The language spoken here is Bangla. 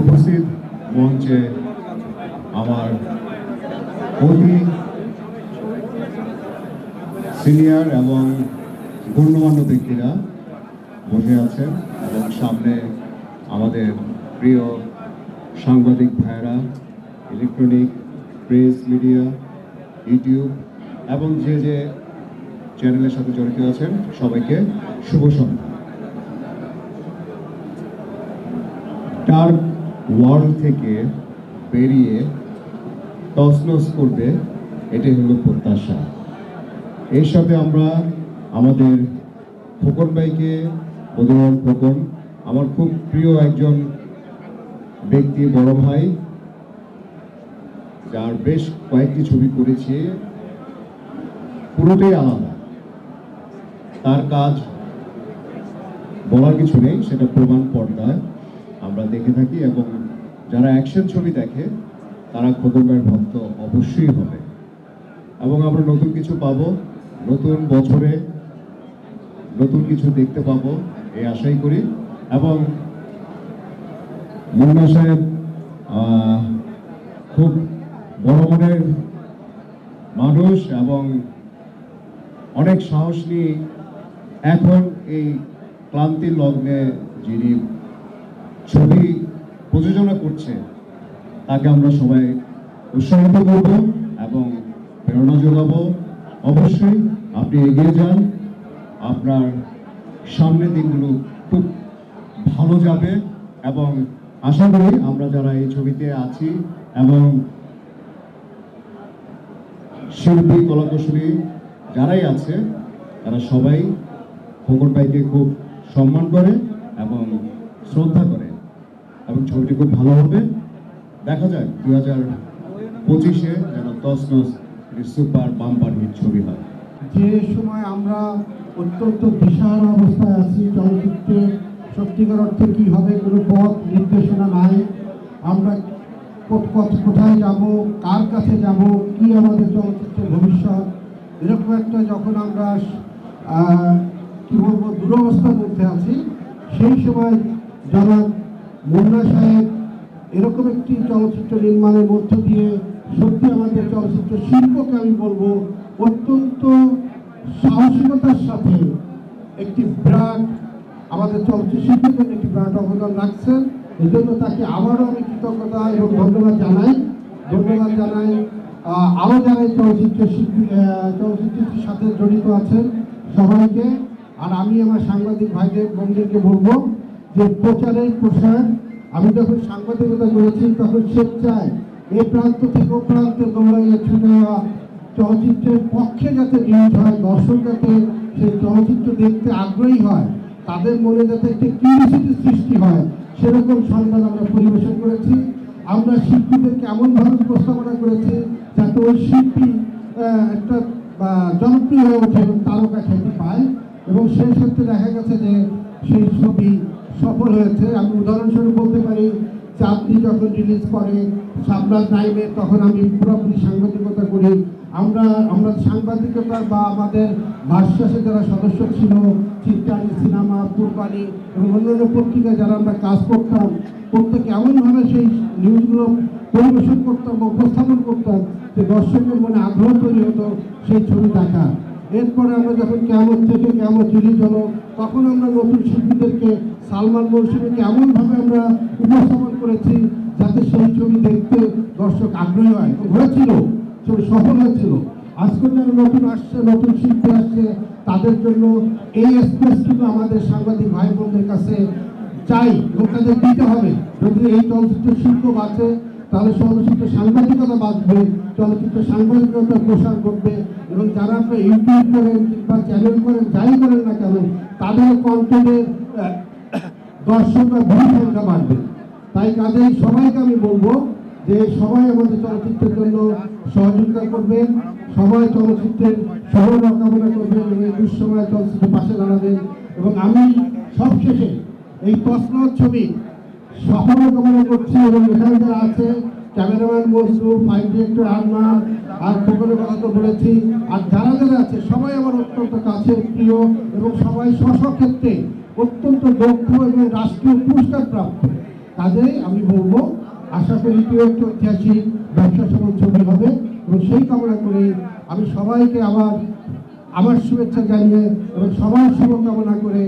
উপস্থিত মঞ্চে আমার অতি সিনিয়র এবং গণ্যমান্য ব্যক্তিরা বসে আছেন এবং সামনে আমাদের প্রিয় সাংবাদিক ভাইয়েরা, ইলেকট্রনিক প্রেস মিডিয়া, ইউটিউব এবং যে যে চ্যানেলের সাথে জড়িত আছেন সবাইকে শুভ সন্ধ্যা। ডার্ক ওয়ার্ল্ড থেকে বেরিয়ে তছনছ করবে, এটাই হলো প্রত্যাশা। এর সাথে আমরা আমাদের খোকন ভাইকে, বদরুল খোকন আমার খুব প্রিয় একজন ব্যক্তি, বড় ভাই, যার বেশ কয়েকটি ছবি করেছি, পুরোটাই আলাদা। তার কাজ বলার কিছু নেই, সেটা প্রমাণ পর্দায় আমরা দেখে থাকি এবং যারা অ্যাকশন ছবি দেখে তারা খোকন ভাইয়ের ভক্ত অবশ্যই হবে। এবং আমরা নতুন কিছু পাবো, নতুন বছরে নতুন কিছু দেখতে পাবো এই আশাই করি। এবং মুন্না সাহেব খুব বড় মনের মানুষ এবং অনেক সাহস নিয়ে এখন এই ক্লান্তির লগ্নে যিনি ছবি প্রযোজনা করছে তাকে আমরা সবাই উৎসাহিত করব এবং প্রেরণা যোগাবো। অবশ্যই আপনি এগিয়ে যান, আপনার সামনের দিনগুলো খুব ভালো যাবে এবং আশা করি আমরা যারা এই ছবিতে আছি এবং শিল্পী কলাকুশলী যারাই আছে তারা সবাই খোকন ভাইকে খুব সম্মান করে এবং শ্রদ্ধা করে এবং ছবিটি খুব ভালো হবে। দেখা যায় 2025-এ যেন তছনছ সুপার বাম্পার হিট ছবি হয়। যে সময় আমরা অত্যন্ত দিশাহারা অবস্থায় আছি, চলচ্চিত্রে সত্যিকার অর্থে কী হবে কোনো পথ নির্দেশনা নাই, আমরা কোথায় যাব, কার কাছে যাব, কি আমাদের চলচ্চিত্রের ভবিষ্যৎ, এরকম একটা যখন আমরা কী বলবো দুরবস্থার মধ্যে আছি, সেই সময় জনাব মুন্না সাহেব এরকম একটি চলচ্চিত্র নির্মাণের মধ্য দিয়ে সত্যি আমাদের চলচ্চিত্র শিল্পকে আমি বলবো অত্যন্ত সাহসিকতার সাথে একটি বিরাট আমাদের চলচ্চিত্র শিল্পের জন্য একটি বিরাট অবদান রাখছেন। এই জন্য তাকে আবারও আমি কৃতজ্ঞতা এবং ধন্যবাদ জানাই। আরও যারা চলচ্চিত্রের সাথে জড়িত আছেন সবাইকে। আর আমি আমার সাংবাদিক ভাইদের বোনদেরকে বলবো যে প্রচারের প্রসার, আমি যখন সাংবাদিকতা করেছি তখন স্বেচ্ছায় এই প্রান্ত থেকে ও প্রান্তে দৌড়াইয়া ছুটে যাওয়া, চলচ্চিত্রের পক্ষে যাতে নিউজ হয়, দর্শক যাতে সেই চলচ্চিত্র দেখতে আগ্রহী হয়, তাদের মনে যাতে একটি কিউরিওসিটি সৃষ্টি হয়, সেরকম সংবাদ আমরা পরিবেশন করেছি। আমরা শিল্পীদেরকে এমনভাবে উপস্থাপনা করেছি যাতে ওই শিল্পী একটা জনপ্রিয় হয়ে ওঠে এবং তারকা খ্যাতি পায় এবং সেই ক্ষেত্রে দেখা গেছে যে সেই ছবি সফল হয়েছে। আমি উদাহরণস্বরূপ বলতে পারি, চাঁদনি যখন রিলিজ করে শাবনাজ নাইমের, তখন আমি পুরোপুরি সাংবাদিকতা করি। আমরা সাংবাদিকতা বা আমাদের ভাষ্যাসে যারা সদস্য ছিল, চিত্রাণী, সিনেমা, কুরবানি এবং অন্যান্য পত্রিকায় যারা আমরা কাজ করতাম, প্রত্যেকে এমনভাবে সেই নিউজগুলো পরিবেশন করতাম বা উপস্থাপন করতাম যে দর্শকের মনে আগ্রহ তৈরি হতো সেই ছবি দেখা। এরপরে আমরা যখন কেমন থেকে কেমন রিলিজ হলো, তখন আমরা নতুন শিল্পীদেরকে, সালমান মৌসুমীকে এমনভাবে আমরা উপস্থাপন করেছি যাতে সেই ছবি দেখতে দর্শক আগ্রহী হয় এবং হয়েছিল, ছবি সফল হয়েছিল। আজকে যারা নতুন আসছে, নতুন শিল্পী আসছে, তাদের জন্য এই স্পেসটুকু আমাদের সাংবাদিক ভাই বোনদের কাছে চাই এবং তাদের দিতে হবে। যদি এই চলচ্চিত্র শিল্প বাঁচে তাহলে চলচ্চিত্র সাংবাদিকতা বাঁচবে, চলচ্চিত্র সাংবাদিকতা প্রসার করবে এবং যারা আপনার ইউটিউব করেন কিংবা চ্যানেল করেন, যাই করেন না কেন, তাদের কন্টেন্টের দর্শকরা বহু সংখ্যা বাড়বে। তাই কাজেই সবাইকে আমি বলবো যে সবাই আমাদের চলচ্চিত্রের জন্য সহযোগিতা করবেন, সবাই চলচ্চিত্রের সফলতা কামনা করবেন এবং এই দুঃসময় চলচ্চিত্রের পাশে দাঁড়াবেন। এবং আমি সবশেষে এই তছনছ ছবি সফলতা কামনা করছি এবং এখানে যারা আছে ক্যামেরাম্যান মজরুফ, ফাইট ডিরেক্টর আরমান, আর খোকনের কথা তো বলেছি, আর যারা যারা আছে সবাই আমার অত্যন্ত কাছের প্রিয় এবং সবাই স্ব ক্ষেত্রে অত্যন্ত দক্ষ এবং রাষ্ট্রীয় পুরস্কার প্রাপ্ত। কাজেই আমি বলবো, আশা করি কেউ একটু ঐতিহাসিক ব্যবসা সফল ছবি হবে, এবং সেই কামনা করে আমি সবাইকে আমার শুভেচ্ছা জানিয়ে এবং সবার শুভকামনা করে